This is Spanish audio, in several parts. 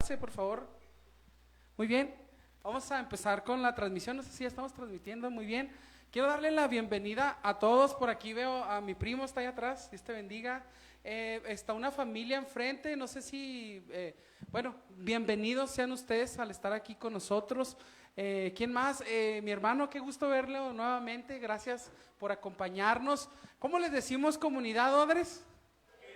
sentarse, por favor. Muy bien, vamos a empezar con la transmisión. No sé si ya estamos transmitiendo. Muy bien, quiero darle la bienvenida a todos. Por aquí veo a mi primo, está ahí atrás. Dios te bendiga. Está una familia enfrente. No sé si, bueno, bienvenidos sean ustedes al estar aquí con nosotros. ¿Quién más? Mi hermano, qué gusto verlo nuevamente. Gracias por acompañarnos. ¿Cómo les decimos, comunidad Odres?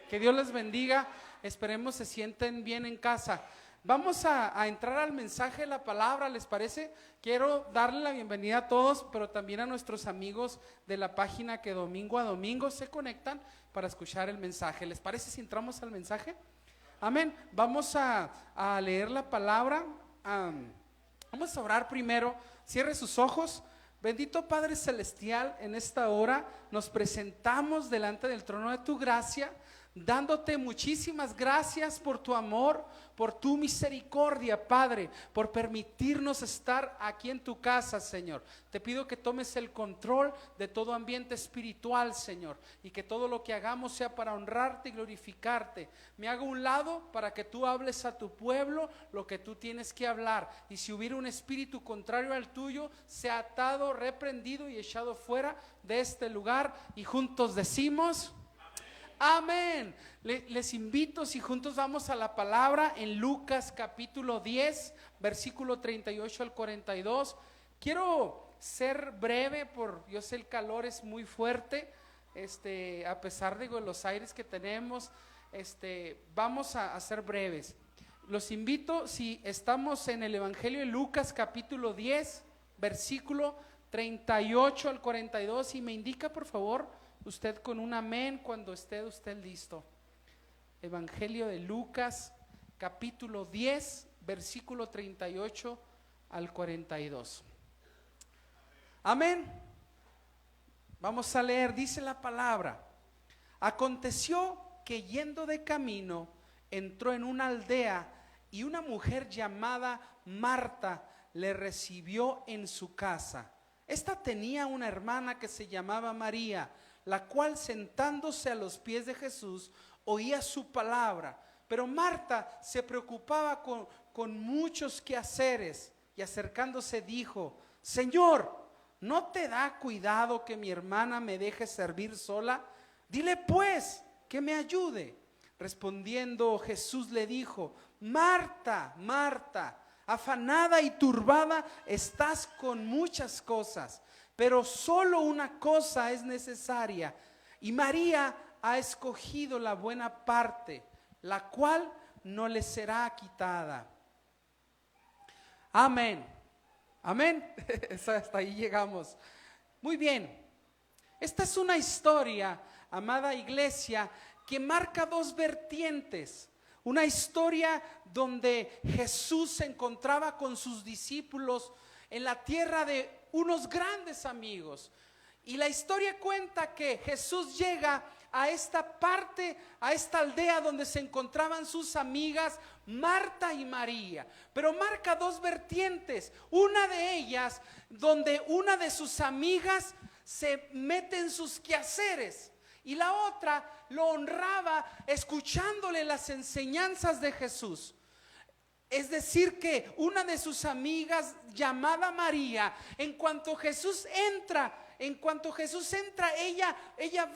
Que Dios les bendiga. Esperemos se sienten bien en casa. Vamos a entrar al mensaje de la palabra, ¿les parece? Quiero darle la bienvenida a todos, pero también a nuestros amigos de la página que domingo a domingo se conectan para escuchar el mensaje. ¿Les parece si entramos al mensaje? Amén. Vamos a leer la palabra. Vamos a orar primero. Cierre sus ojos. Bendito Padre Celestial, en esta hora nos presentamos delante del trono de tu gracia, dándote muchísimas gracias por tu amor, por tu misericordia, Padre, por permitirnos estar aquí en tu casa, Señor. Te pido que tomes el control de todo ambiente espiritual, Señor, y que todo lo que hagamos sea para honrarte y glorificarte. Me hago a un lado para que tú hables a tu pueblo lo que tú tienes que hablar, y si hubiera un espíritu contrario al tuyo, sea atado, reprendido y echado fuera de este lugar, y juntos decimos: amén. Les invito, si juntos vamos a la palabra en Lucas capítulo 10, versículo 38 al 42. Quiero ser breve, yo sé el calor es muy fuerte, a pesar de los aires que tenemos, vamos a ser breves. Los invito, si estamos en el Evangelio de Lucas capítulo 10, versículo 38 al 42, y me indica por favor usted con un amén cuando esté usted listo. Evangelio de Lucas, capítulo 10, versículo 38 al 42. Amén. Vamos a leer, dice la palabra: aconteció que yendo de camino, entró en una aldea y una mujer llamada Marta le recibió en su casa. Esta tenía una hermana que se llamaba María, la cual sentándose a los pies de Jesús oía su palabra. Pero Marta se preocupaba con muchos quehaceres, y acercándose dijo: Señor, ¿no te da cuidado que mi hermana me deje servir sola? Dile pues que me ayude. Respondiendo Jesús le dijo: Marta, Marta, afanada y turbada estás con muchas cosas, pero solo una cosa es necesaria, y María ha escogido la buena parte, la cual no le será quitada. Amén. Amén. Hasta ahí llegamos. Muy bien. Esta es una historia, amada iglesia, que marca dos vertientes. Una historia donde Jesús se encontraba con sus discípulos en la tierra de unos grandes amigos. Y la historia cuenta que Jesús llega a esta parte, a esta aldea donde se encontraban sus amigas Marta y María. Pero marca dos vertientes. Una de ellas donde una de sus amigas se mete en sus quehaceres, y la otra lo honraba escuchándole las enseñanzas de Jesús. Es decir, que una de sus amigas llamada María, en cuanto Jesús entra, ella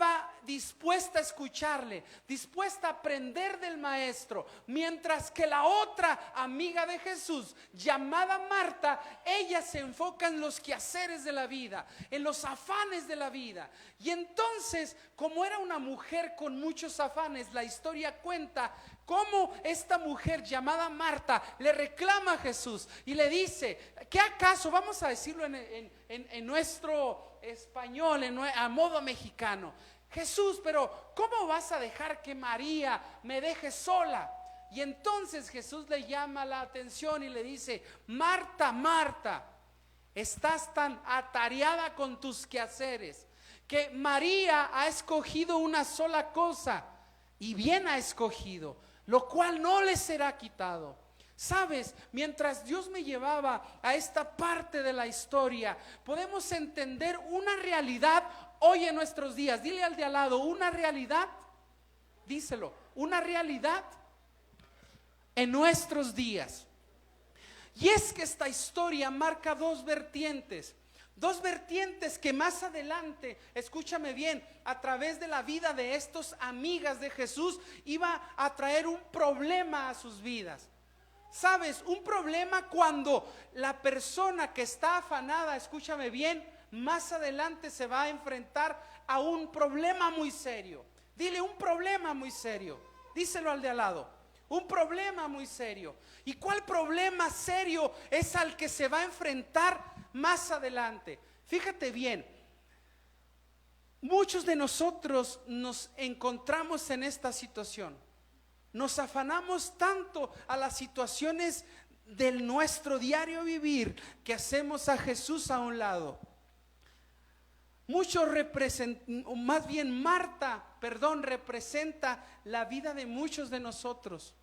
va dispuesta a escucharle, dispuesta a aprender del maestro, mientras que la otra amiga de Jesús, llamada Marta, ella se enfoca en los quehaceres de la vida, en los afanes de la vida. Y entonces, como era una mujer con muchos afanes, la historia cuenta cómo esta mujer llamada Marta le reclama a Jesús y le dice: ¿qué acaso? Vamos a decirlo en nuestro español, a modo mexicano: Jesús, pero ¿cómo vas a dejar que María me deje sola? Y entonces Jesús le llama la atención y le dice: Marta, Marta, estás tan atareada con tus quehaceres que María ha escogido una sola cosa, y bien ha escogido, lo cual no le será quitado. Sabes, mientras Dios me llevaba a esta parte de la historia, podemos entender una realidad hoy en nuestros días. Dile al de al lado: una realidad. Díselo: una realidad. en nuestros días. Y es que esta historia marca dos vertientes que más adelante, escúchame bien, a través de la vida de estos amigas de Jesús, iba a traer un problema a sus vidas. ¿Sabes? Un problema cuando la persona que está afanada, escúchame bien, más adelante se va a enfrentar a un problema muy serio. Dile, un problema muy serio. Díselo al de al lado. Un problema muy serio. ¿Y cuál problema serio es al que se va a enfrentar más adelante? Fíjate bien, muchos de nosotros nos encontramos en esta situación. Nos afanamos tanto a las situaciones del nuestro diario vivir que hacemos a Jesús a un lado. Marta representa la vida de muchos de nosotros,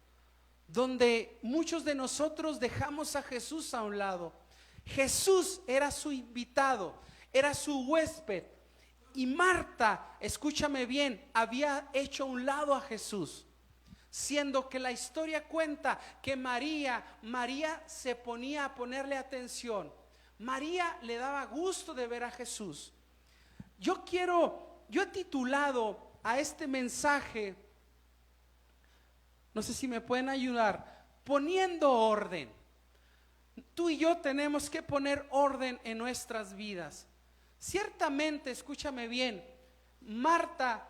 donde muchos de nosotros dejamos a Jesús a un lado. Jesús era su invitado, era su huésped, y Marta, escúchame bien, había hecho a un lado a Jesús, siendo que la historia cuenta que María se ponía a ponerle atención. María le daba gusto de ver a Jesús. Yo he titulado a este mensaje, no sé si me pueden ayudar, poniendo orden. Tú y yo tenemos que poner orden en nuestras vidas. Ciertamente, escúchame bien, Marta,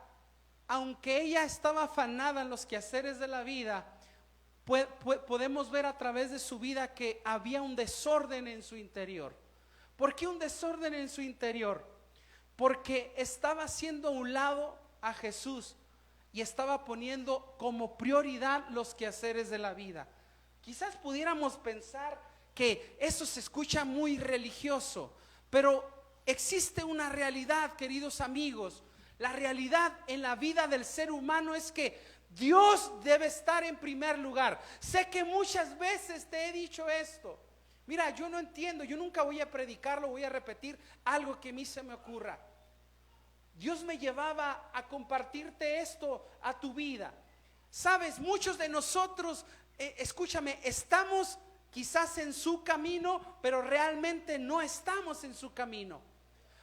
aunque ella estaba afanada en los quehaceres de la vida, podemos ver a través de su vida que había un desorden en su interior. ¿Por qué un desorden en su interior? Porque estaba haciendo a un lado a Jesús y estaba poniendo como prioridad los quehaceres de la vida. Quizás pudiéramos pensar que eso se escucha muy religioso, pero existe una realidad, queridos amigos. La realidad en la vida del ser humano es que Dios debe estar en primer lugar. Sé que muchas veces te he dicho esto. Mira, yo no entiendo, yo nunca voy a predicarlo, voy a repetir algo que a mí se me ocurra. Dios me llevaba a compartirte esto a tu vida. Sabes, muchos de nosotros, escúchame, estamos quizás en su camino, pero realmente no estamos en su camino.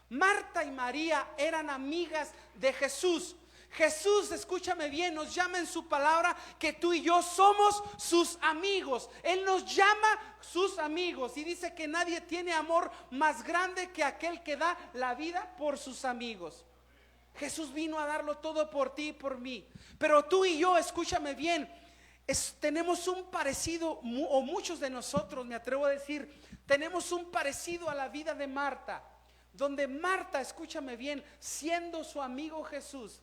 Marta y María eran amigas de Jesús. Jesús, escúchame bien, nos llama en su palabra que tú y yo somos sus amigos. Él nos llama sus amigos y dice que nadie tiene amor más grande que aquel que da la vida por sus amigos. Jesús vino a darlo todo por ti y por mí. Pero tú y yo, escúchame bien, tenemos un parecido, o muchos de nosotros, me atrevo a decir, tenemos un parecido a la vida de Marta, donde Marta, escúchame bien, siendo su amigo Jesús,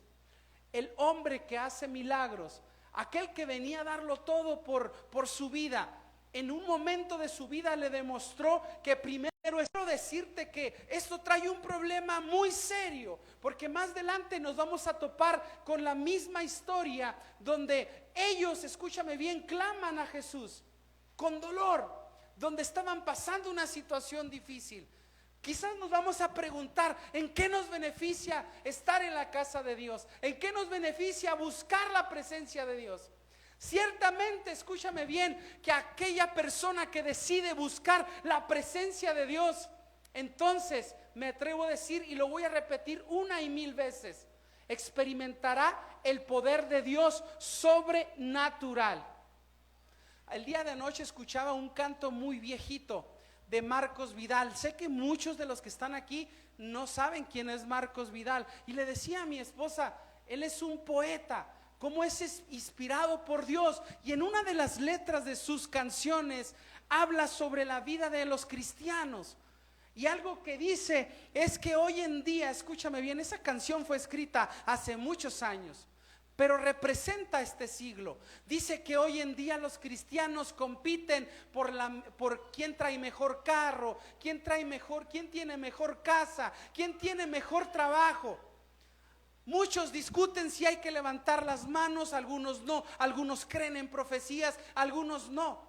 el hombre que hace milagros, aquel que venía a darlo todo por su vida, en un momento de su vida le demostró que primero, quiero decirte que esto trae un problema muy serio, porque más adelante nos vamos a topar con la misma historia donde ellos, escúchame bien, claman a Jesús con dolor, donde estaban pasando una situación difícil. Quizás nos vamos a preguntar, ¿en qué nos beneficia estar en la casa de Dios? ¿En qué nos beneficia buscar la presencia de Dios? Ciertamente, escúchame bien, que aquella persona que decide buscar la presencia de Dios, entonces me atrevo a decir, y lo voy a repetir una y mil veces, experimentará el poder de Dios sobrenatural. El día de anoche escuchaba un canto muy viejito de Marcos Vidal. Sé que muchos de los que están aquí no saben quién es Marcos Vidal, y le decía a mi esposa, él es un poeta, cómo es inspirado por Dios, y en una de las letras de sus canciones habla sobre la vida de los cristianos, y algo que dice es que hoy en día, escúchame bien, esa canción fue escrita hace muchos años, pero representa este siglo. Dice que hoy en día los cristianos compiten por quién trae mejor carro, quién tiene mejor casa, quién tiene mejor trabajo. Muchos discuten si hay que levantar las manos, algunos no, algunos creen en profecías, algunos no.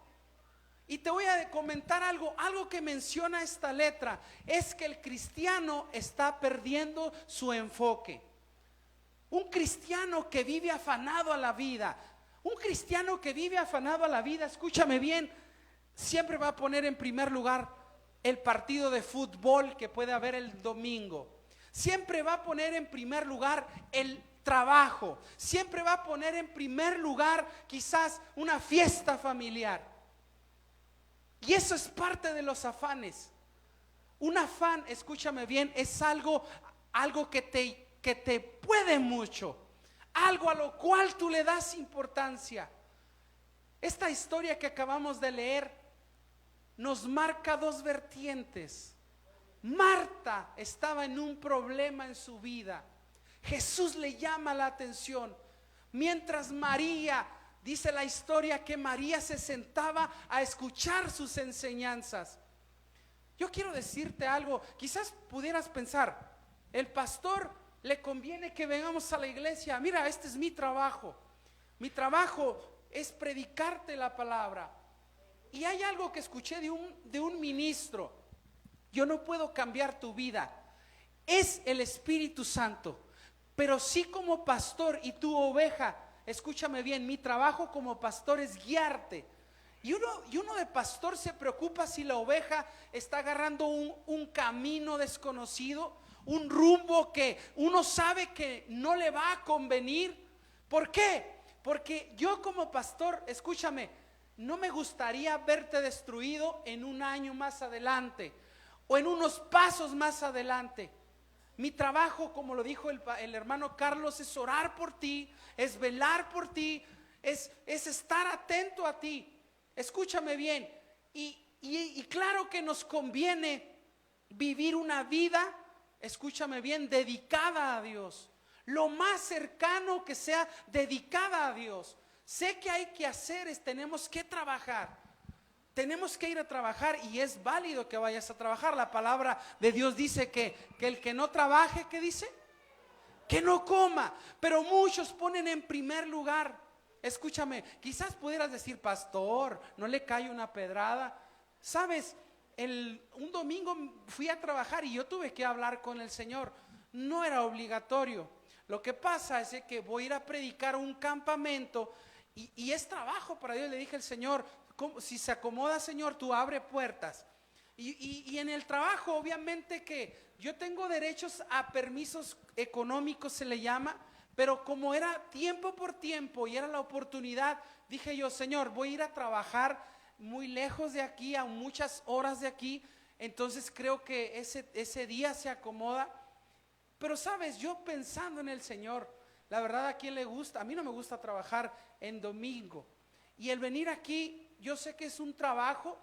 Y te voy a comentar algo que menciona esta letra, es que el cristiano está perdiendo su enfoque. Un cristiano que vive afanado a la vida, Un cristiano que vive afanado a la vida, escúchame bien, siempre va a poner en primer lugar el partido de fútbol que puede haber el domingo. Siempre va a poner en primer lugar el trabajo. Siempre va a poner en primer lugar quizás una fiesta familiar. Y eso es parte de los afanes. Un afán, escúchame bien, es algo que te puede mucho, algo a lo cual tú le das importancia. Esta historia que acabamos de leer nos marca dos vertientes. Marta estaba en un problema en su vida. Jesús le llama la atención, mientras María, dice la historia que María se sentaba a escuchar sus enseñanzas. Yo quiero decirte algo, quizás pudieras pensar, el pastor le conviene que vengamos a la iglesia. Mira, este es mi trabajo es predicarte la palabra. Y hay algo que escuché de un ministro: yo no puedo cambiar tu vida, es el Espíritu Santo, pero sí como pastor y tu oveja. Escúchame bien, mi trabajo como pastor es guiarte. Y uno de pastor se preocupa si la oveja está agarrando un camino desconocido, un rumbo que uno sabe que no le va a convenir. ¿Por qué? Porque yo como pastor, escúchame, no me gustaría verte destruido en un año más adelante o en unos pasos más adelante. Mi trabajo, como lo dijo el hermano Carlos, es orar por ti, es velar por ti, es estar atento a ti. Escúchame bien, y claro que nos conviene vivir una vida, escúchame bien, dedicada a Dios, lo más cercano que sea dedicada a Dios. Sé que hay que hacer, tenemos que trabajar, tenemos que ir a trabajar, y es válido que vayas a trabajar. La palabra de Dios dice que el que no trabaje, ¿qué dice? Que no coma. Pero muchos ponen en primer lugar. Escúchame, quizás pudieras decir: pastor, no le cae una pedrada. Sabes, un domingo fui a trabajar y yo tuve que hablar con el Señor. No era obligatorio. Lo que pasa es que voy a ir a predicar un campamento y es trabajo para Dios. Le dije al Señor: si se acomoda, Señor, tú abre puertas. Y en el trabajo, obviamente que yo tengo derechos a permisos económicos, se le llama. Pero como era tiempo por tiempo y era la oportunidad, dije yo: Señor, voy a ir a trabajar muy lejos de aquí, a muchas horas de aquí. Entonces creo que ese día se acomoda. Pero sabes, yo pensando en el Señor, la verdad, ¿a quién le gusta? A mí no me gusta trabajar en domingo. Y el venir aquí, yo sé que es un trabajo,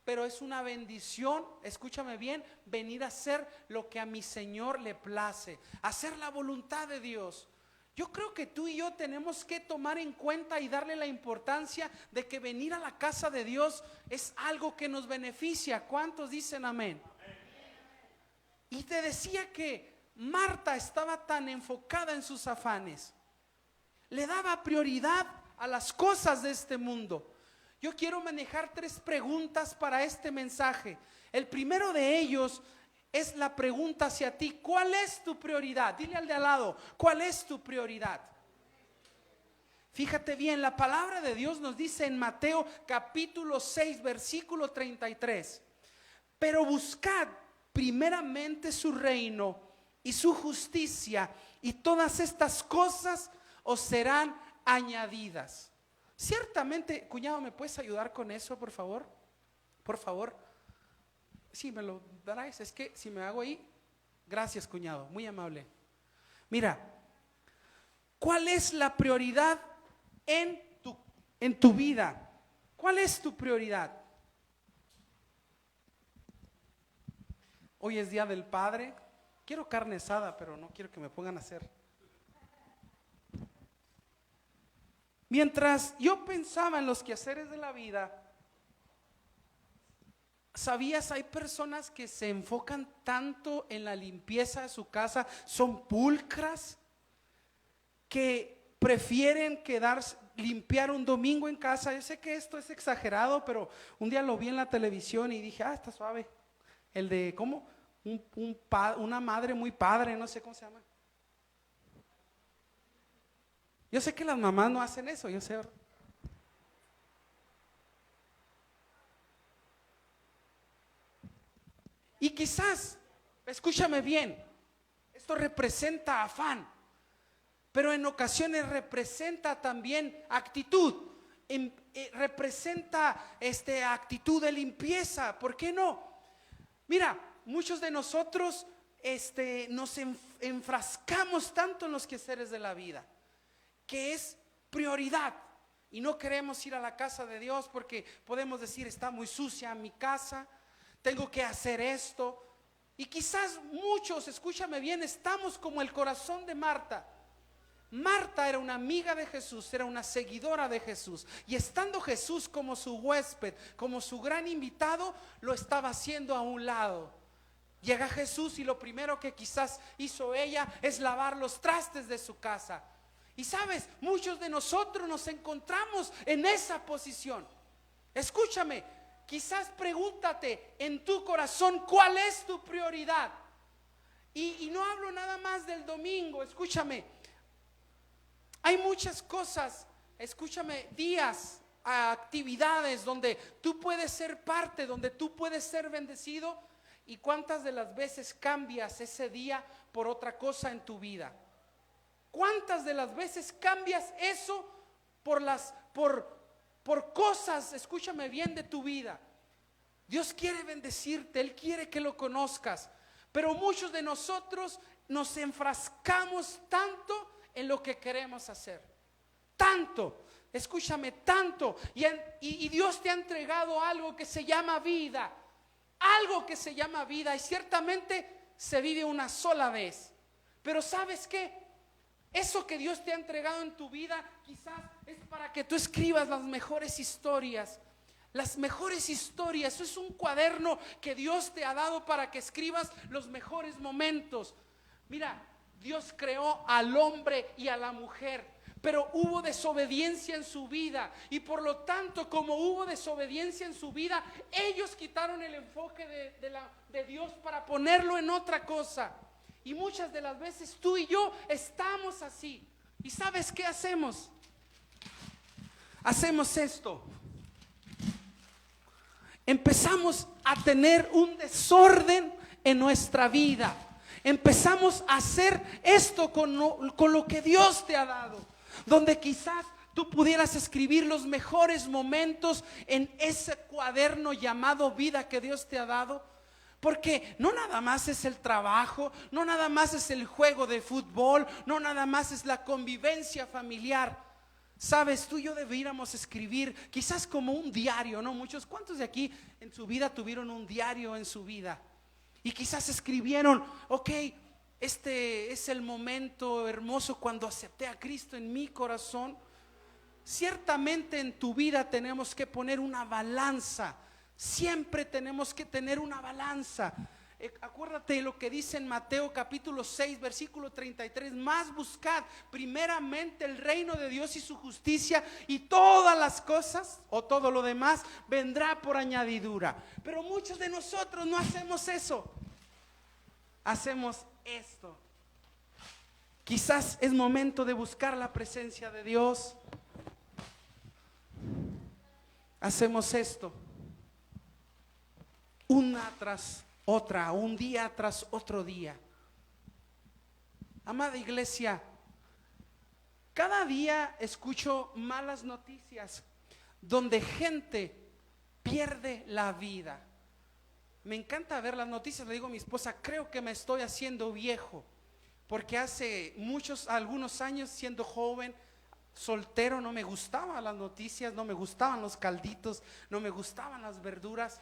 pero es una bendición, escúchame bien, venir a hacer lo que a mi Señor le place, hacer la voluntad de Dios. Yo creo que tú y yo tenemos que tomar en cuenta y darle la importancia de que venir a la casa de Dios es algo que nos beneficia. ¿Cuántos dicen amén? Y te decía que Marta estaba tan enfocada en sus afanes, le daba prioridad a las cosas de este mundo. Yo quiero manejar 3 preguntas para este mensaje. El primero de ellos es la pregunta hacia ti: ¿cuál es tu prioridad? Dile al de al lado: ¿cuál es tu prioridad? Fíjate bien, la palabra de Dios nos dice en Mateo capítulo 6 versículo 33: pero buscad primeramente su reino y su justicia, y todas estas cosas os serán añadidas. Ciertamente, cuñado, ¿me puedes ayudar con eso, por favor? Por favor. Sí, me lo darás. Es que si me hago ahí. Gracias, cuñado, muy amable. Mira, ¿cuál es la prioridad en tu vida? ¿Cuál es tu prioridad? Hoy es día del Padre. Quiero carne asada, pero no quiero que me pongan a hacer. Mientras yo pensaba en los quehaceres de la vida, ¿sabías? Hay personas que se enfocan tanto en la limpieza de su casa, son pulcras, que prefieren limpiar un domingo en casa. Yo sé que esto es exagerado, pero un día lo vi en la televisión y dije: está suave. El de, ¿cómo? Una madre muy padre, no sé cómo se llama. Yo sé que las mamás no hacen eso, yo sé. Y quizás, escúchame bien, esto representa afán, pero en ocasiones representa también actitud, representa actitud de limpieza. ¿Por qué no? Mira, muchos de nosotros nos enfrascamos tanto en los quehaceres de la vida, que es prioridad, y no queremos ir a la casa de Dios porque podemos decir: está muy sucia mi casa, tengo que hacer esto. Y quizás muchos, escúchame bien, estamos como el corazón de Marta. Marta era una amiga de Jesús, era una seguidora de Jesús, y estando Jesús como su huésped, como su gran invitado, lo estaba haciendo a un lado. Llega Jesús y lo primero que quizás hizo ella es lavar los trastes de su casa. Y sabes, muchos de nosotros nos encontramos en esa posición. Escúchame, quizás pregúntate en tu corazón cuál es tu prioridad. Y no hablo nada más del domingo, escúchame. Hay muchas cosas, escúchame, días, actividades donde tú puedes ser parte, donde tú puedes ser bendecido. ¿Y cuántas de las veces cambias ese día por otra cosa en tu vida? ¿Cuántas de las veces cambias eso por cosas, escúchame bien, de tu vida? Dios quiere bendecirte, Él quiere que lo conozcas, pero muchos de nosotros nos enfrascamos tanto en lo que queremos hacer, tanto, escúchame, tanto, y Dios te ha entregado algo que se llama vida, algo que se llama vida, y ciertamente se vive una sola vez. Pero ¿sabes qué? Eso que Dios te ha entregado en tu vida quizás es para que tú escribas las mejores historias. Las mejores historias, eso es un cuaderno que Dios te ha dado para que escribas los mejores momentos. Mira, Dios creó al hombre y a la mujer, pero hubo desobediencia en su vida, y por lo tanto, como hubo desobediencia en su vida, ellos quitaron el enfoque de Dios para ponerlo en otra cosa. Y muchas de las veces tú y yo estamos así. ¿Y sabes qué hacemos? Hacemos esto. Empezamos a tener un desorden en nuestra vida. Empezamos a hacer esto con lo que Dios te ha dado, donde quizás tú pudieras escribir los mejores momentos en ese cuaderno llamado vida que Dios te ha dado. Porque no nada más es el trabajo, no nada más es el juego de fútbol, no nada más es la convivencia familiar. Sabes, tú y yo deberíamos escribir quizás como un diario, ¿no? ¿Cuántos de aquí en su vida tuvieron un diario en su vida? Y quizás escribieron: ok, este es el momento hermoso cuando acepté a Cristo en mi corazón. Ciertamente en tu vida tenemos que poner una balanza. Siempre tenemos que tener una balanza. Acuérdate de lo que dice en Mateo capítulo 6 versículo 33: más buscad primeramente el reino de Dios y su justicia, y todas las cosas o todo lo demás vendrá por añadidura. Pero muchos de nosotros no hacemos eso. Hacemos esto. Quizás es momento de buscar la presencia de Dios. Hacemos esto una tras otra, un día tras otro día. Amada iglesia, cada día escucho malas noticias donde gente pierde la vida. Me encanta ver las noticias. Le digo a mi esposa: creo que me estoy haciendo viejo, porque hace algunos años, siendo joven, soltero, no me gustaban las noticias, no me gustaban los calditos, no me gustaban las verduras.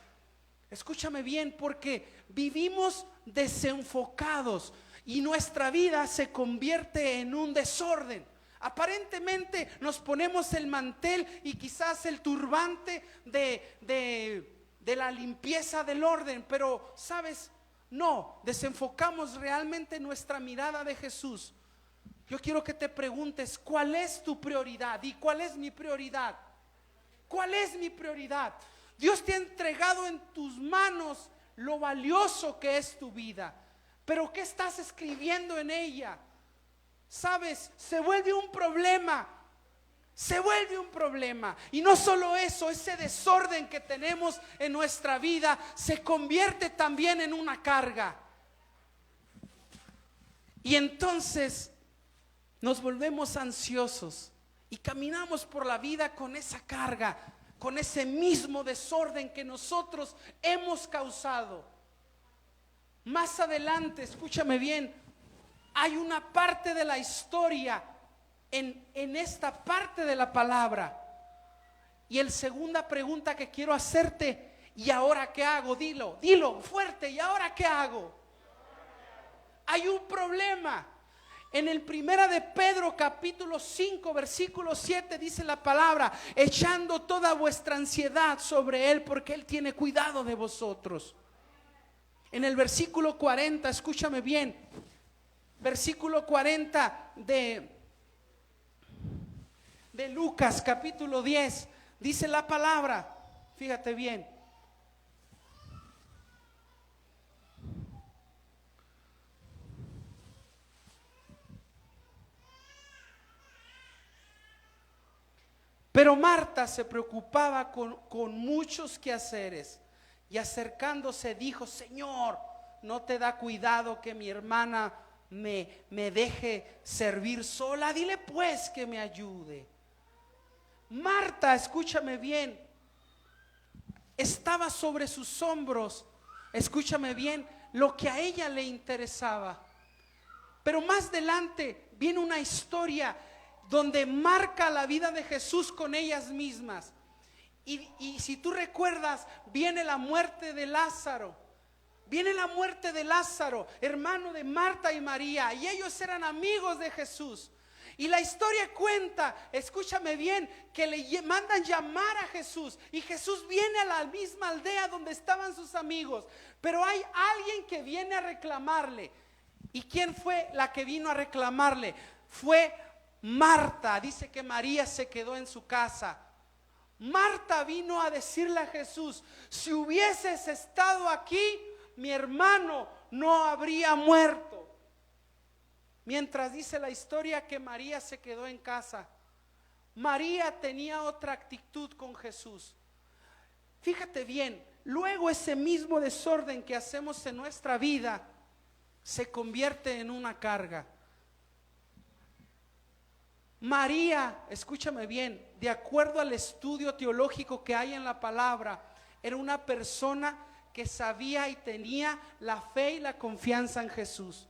Escúchame bien, porque vivimos desenfocados y nuestra vida se convierte en un desorden. Aparentemente nos ponemos el mantel y quizás el turbante de la limpieza, del orden, pero ¿sabes? No, desenfocamos realmente nuestra mirada de Jesús. Yo quiero que te preguntes: ¿cuál es tu prioridad? ¿Y cuál es mi prioridad? ¿Cuál es mi prioridad? Dios te ha entregado en tus manos lo valioso que es tu vida, pero ¿qué estás escribiendo en ella? Sabes, se vuelve un problema se vuelve un problema. Y no solo eso, ese desorden que tenemos en nuestra vida se convierte también en una carga. Y entonces nos volvemos ansiosos y caminamos por la vida con esa carga, con ese mismo desorden que nosotros hemos causado. Más adelante, escúchame bien, hay una parte de la historia en esta parte de la palabra. Y el segunda pregunta que quiero hacerte: ¿y ahora qué hago? Dilo fuerte, ¿y ahora qué hago? Hay un problema. En el primera de Pedro capítulo 5 versículo 7 dice la palabra: echando toda vuestra ansiedad sobre Él, porque Él tiene cuidado de vosotros. En el versículo 40, escúchame bien, versículo 40 de Lucas capítulo 10, dice la palabra, fíjate bien: pero Marta se preocupaba con muchos quehaceres, y acercándose dijo: Señor, ¿no te da cuidado que mi hermana me deje servir sola? Dile pues que me ayude. Marta, escúchame bien, estaba sobre sus hombros, escúchame bien, lo que a ella le interesaba. Pero más adelante viene una historia donde marca la vida de Jesús con ellas mismas. Y si tú recuerdas, viene la muerte de Lázaro. Viene la muerte de Lázaro, hermano de Marta y María, y ellos eran amigos de Jesús. Y la historia cuenta, escúchame bien, que le mandan llamar a Jesús, y Jesús viene a la misma aldea donde estaban sus amigos. Pero hay alguien que viene a reclamarle. ¿Y quién fue la que vino a reclamarle? Fue Marta. Dice que María se quedó en su casa. Marta vino a decirle a Jesús: si hubieses estado aquí, mi hermano no habría muerto. Mientras dice la historia que María se quedó en casa, María tenía otra actitud con Jesús. Fíjate bien, luego ese mismo desorden que hacemos en nuestra vida se convierte en una carga. María, escúchame bien, de acuerdo al estudio teológico que hay en la palabra, era una persona que sabía y tenía la fe y la confianza en Jesús.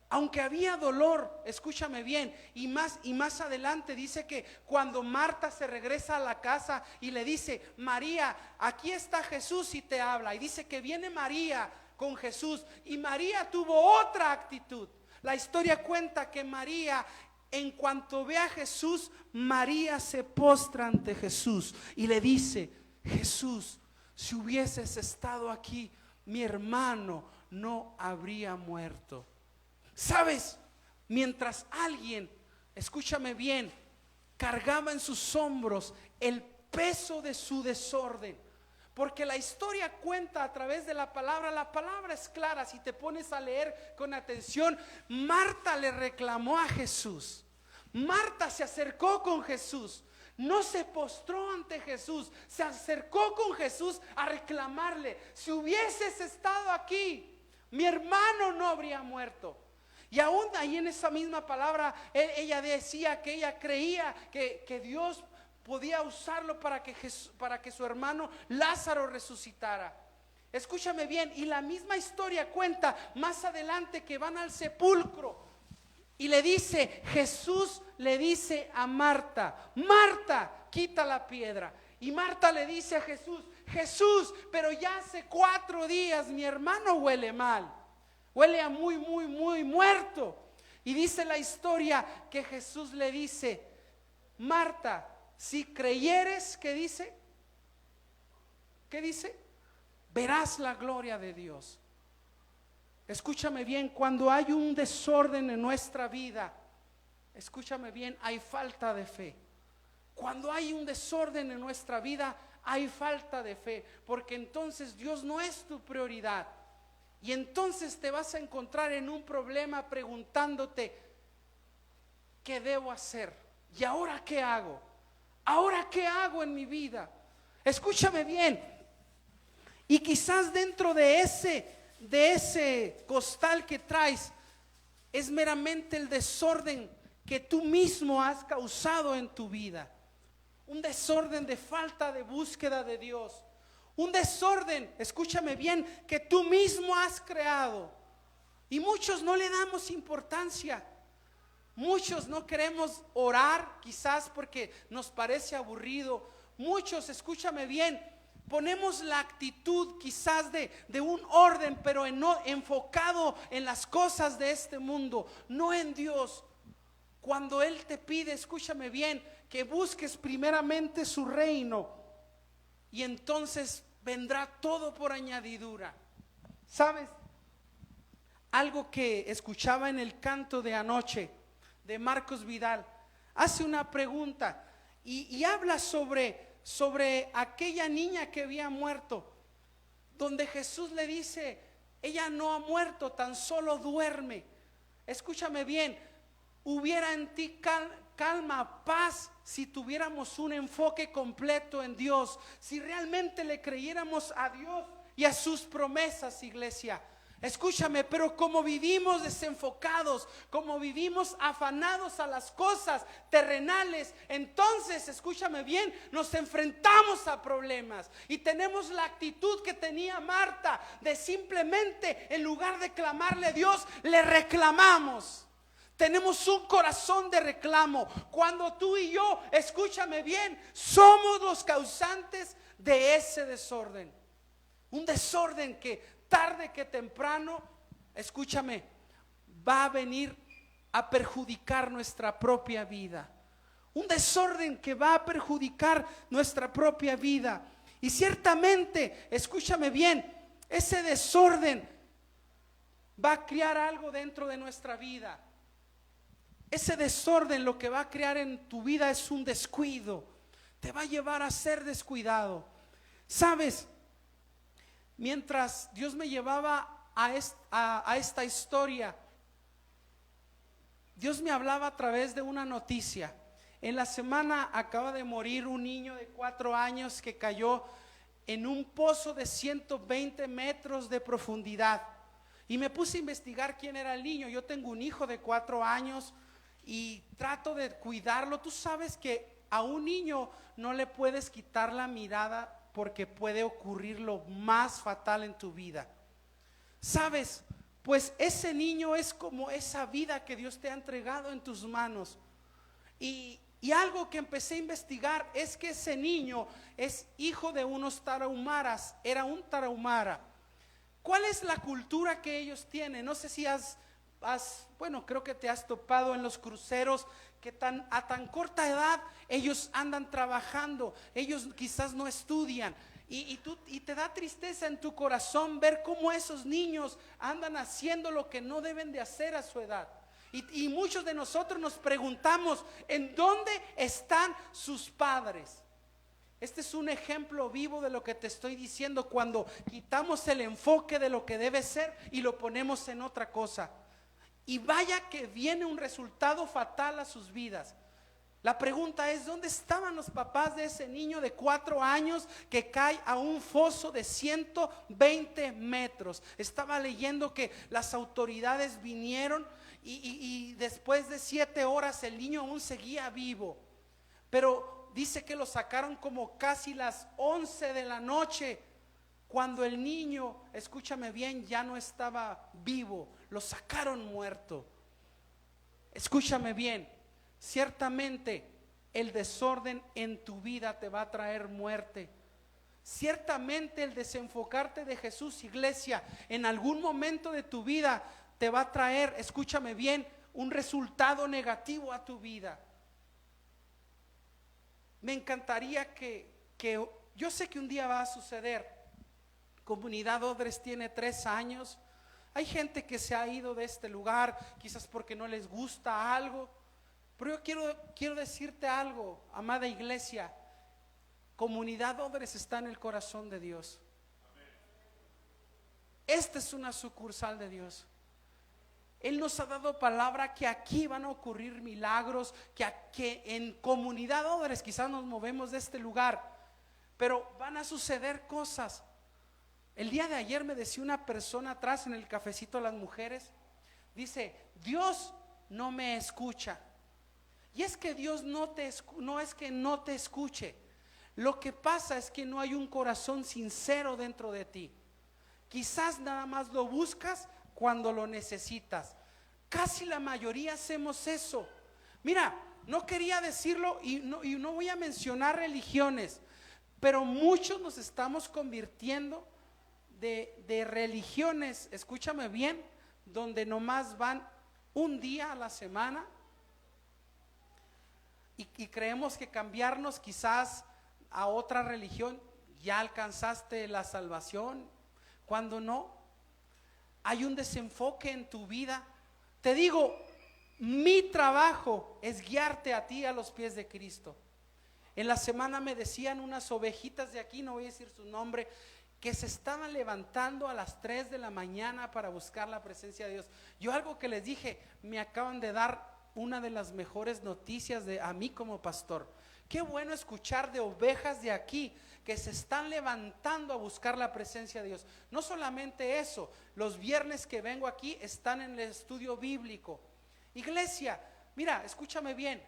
Aunque había dolor, escúchame bien, y más adelante dice que cuando Marta se regresa a la casa y le dice: María, aquí está Jesús y te habla. Y dice que viene María con Jesús, y María tuvo otra actitud. La historia cuenta que María, en cuanto ve a Jesús, María se postra ante Jesús y le dice: Jesús, si hubieses estado aquí, mi hermano no habría muerto. ¿Sabes? Mientras alguien, escúchame bien, cargaba en sus hombros el peso de su desorden. Porque la historia cuenta a través de la palabra es clara. Si te pones a leer con atención, Marta le reclamó a Jesús. Marta se acercó con Jesús, no se postró ante Jesús, se acercó con Jesús a reclamarle: si hubieses estado aquí, mi hermano no habría muerto. Y aún ahí en esa misma palabra, ella decía que ella creía que Dios podía usarlo para que su hermano Lázaro resucitara. Escúchame bien, y la misma historia cuenta más adelante que van al sepulcro y le dice, Jesús le dice a Marta: Marta, quita la piedra. Y Marta le dice a Jesús: Jesús, pero ya hace 4 días mi hermano huele mal. Huele a muy muerto. Y dice la historia que Jesús le dice: Marta, si creyeres, ¿qué dice? ¿Qué dice? Verás la gloria de Dios. Escúchame bien, cuando hay un desorden en nuestra vida, escúchame bien, hay falta de fe. Cuando hay un desorden en nuestra vida, hay falta de fe, porque entonces Dios no es tu prioridad. Y entonces te vas a encontrar en un problema preguntándote: ¿qué debo hacer? ¿y ahora qué hago? ¿Ahora qué hago en mi vida? Escúchame bien. Y quizás dentro de ese costal que traes es meramente el desorden que tú mismo has causado en tu vida. Un desorden de falta de búsqueda de Dios. Un desorden, escúchame bien, que tú mismo has creado. Y muchos no le damos importancia. Muchos no queremos orar, quizás porque nos parece aburrido. Muchos, escúchame bien, ponemos la actitud quizás de un orden, pero enfocado en las cosas de este mundo, no en Dios. Cuando Él te pide, escúchame bien, que busques primeramente su reino, y entonces vendrá todo por añadidura. ¿Sabes? Algo que escuchaba en el canto de anoche de Marcos Vidal, hace una pregunta y habla sobre aquella niña que había muerto, donde Jesús le dice, ella no ha muerto, tan solo duerme. Escúchame bien, hubiera en ti calma, paz, si tuviéramos un enfoque completo en Dios, si realmente le creyéramos a Dios y a sus promesas, iglesia. Escúchame, pero como vivimos desenfocados, como vivimos afanados a las cosas terrenales, entonces, escúchame bien, nos enfrentamos a problemas y tenemos la actitud que tenía Marta de simplemente, en lugar de clamarle a Dios, le reclamamos. Tenemos un corazón de reclamo, cuando tú y yo, escúchame bien, somos los causantes de ese desorden. Un desorden que tarde que temprano, escúchame, va a venir a perjudicar nuestra propia vida. Un desorden que va a perjudicar nuestra propia vida. Y ciertamente, escúchame bien, ese desorden va a crear algo dentro de nuestra vida. Ese desorden lo que va a crear en tu vida es un descuido. Te va a llevar a ser descuidado. ¿Sabes? Mientras Dios me llevaba a esta historia, Dios me hablaba a través de una noticia. En la semana acaba de morir un niño de 4 años que cayó en un pozo de 120 metros de profundidad. Y me puse a investigar quién era el niño. Yo tengo un hijo de 4 años y trato de cuidarlo. Tú sabes que a un niño no le puedes quitar la mirada, porque puede ocurrir lo más fatal en tu vida. ¿Sabes? Pues ese niño es como esa vida que Dios te ha entregado en tus manos. Y algo que empecé a investigar es que ese niño es hijo de unos tarahumaras, era un tarahumara. ¿Cuál es la cultura que ellos tienen? No sé si bueno, creo que te has topado en los cruceros que a tan corta edad ellos andan trabajando, ellos quizás no estudian y te da tristeza en tu corazón ver cómo esos niños andan haciendo lo que no deben de hacer a su edad. Y muchos de nosotros nos preguntamos, ¿en dónde están sus padres? Este es un ejemplo vivo de lo que te estoy diciendo, cuando quitamos el enfoque de lo que debe ser y lo ponemos en otra cosa. Y vaya que viene un resultado fatal a sus vidas. La pregunta es, ¿dónde estaban los papás de ese niño de 4 años que cae a un foso de 120 metros? Estaba leyendo que las autoridades vinieron y después de 7 horas el niño aún seguía vivo. Pero dice que lo sacaron como casi las 11 de la noche, cuando el niño, escúchame bien, ya no estaba vivo. Lo sacaron muerto. Escúchame bien, ciertamente el desorden en tu vida te va a traer muerte. Ciertamente el desenfocarte de Jesús, iglesia, en algún momento de tu vida te va a traer, escúchame bien, un resultado negativo a tu vida. Me encantaría que yo sé que un día va a suceder. Comunidad Odres tiene 3 años. Hay gente que se ha ido de este lugar, quizás porque no les gusta algo. Pero yo quiero decirte algo, amada iglesia. Comunidad Odres está en el corazón de Dios. Esta es una sucursal de Dios. Él nos ha dado palabra que aquí van a ocurrir milagros, que en comunidad Odres quizás nos movemos de este lugar, pero van a suceder cosas. El día de ayer me decía una persona atrás en el cafecito de las mujeres, dice: Dios no me escucha. Y es que Dios no es que no te escuche. Lo que pasa es que no hay un corazón sincero dentro de ti. Quizás nada más lo buscas cuando lo necesitas. Casi la mayoría hacemos eso. Mira, no quería decirlo y no voy a mencionar religiones, pero muchos nos estamos convirtiendo de religiones, escúchame bien, donde nomás van un día a la semana y creemos que cambiarnos quizás a otra religión ya alcanzaste la salvación, cuando no. Hay un desenfoque en tu vida. Te digo, mi trabajo es guiarte a ti a los pies de Cristo. En la semana me decían unas ovejitas de aquí, no voy a decir su nombre, que se estaban levantando a las 3 de la mañana para buscar la presencia de Dios. Yo algo que les dije, me acaban de dar una de las mejores noticias a mí como pastor. Qué bueno escuchar de ovejas de aquí que se están levantando a buscar la presencia de Dios. No solamente eso, los viernes que vengo aquí están en el estudio bíblico. Iglesia, mira, escúchame bien,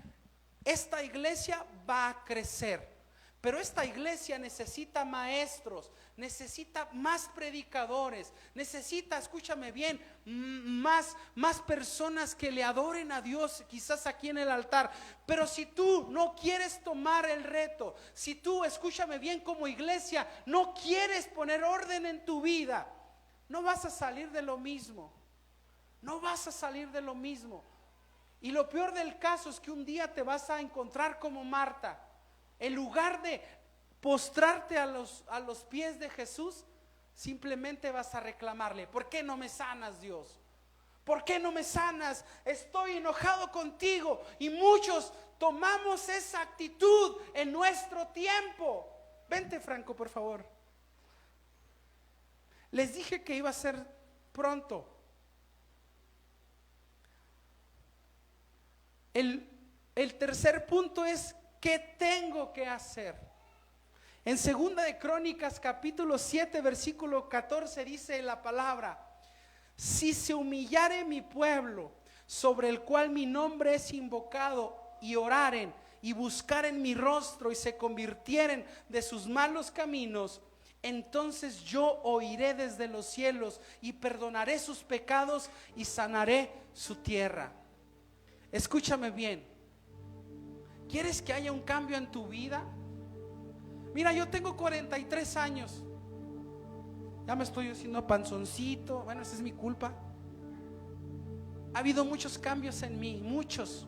esta iglesia va a crecer. Pero esta iglesia necesita maestros, necesita más predicadores, necesita, escúchame bien, más personas que le adoren a Dios, quizás aquí en el altar. Pero si tú no quieres tomar el reto, si tú, escúchame bien, como iglesia, no quieres poner orden en tu vida, no vas a salir de lo mismo, no vas a salir de lo mismo. Y lo peor del caso es que un día te vas a encontrar como Marta. En lugar de postrarte a los pies de Jesús, simplemente vas a reclamarle: ¿por qué no me sanas, Dios? ¿Por qué no me sanas? Estoy enojado contigo. Y muchos tomamos esa actitud en nuestro tiempo. Vente, Franco, por favor. Les dije que iba a ser pronto. El tercer punto es: ¿qué tengo que hacer? En 2 de Crónicas capítulo 7 versículo 14 dice la palabra: si se humillare mi pueblo, sobre el cual mi nombre es invocado, y oraren y buscaren mi rostro y se convirtieren de sus malos caminos, entonces yo oiré desde los cielos y perdonaré sus pecados y sanaré su tierra. Escúchame bien. ¿Quieres que haya un cambio en tu vida? Mira, yo tengo 43 años. Ya me estoy haciendo panzoncito. Bueno, esa es mi culpa. Ha habido muchos cambios en mí, muchos.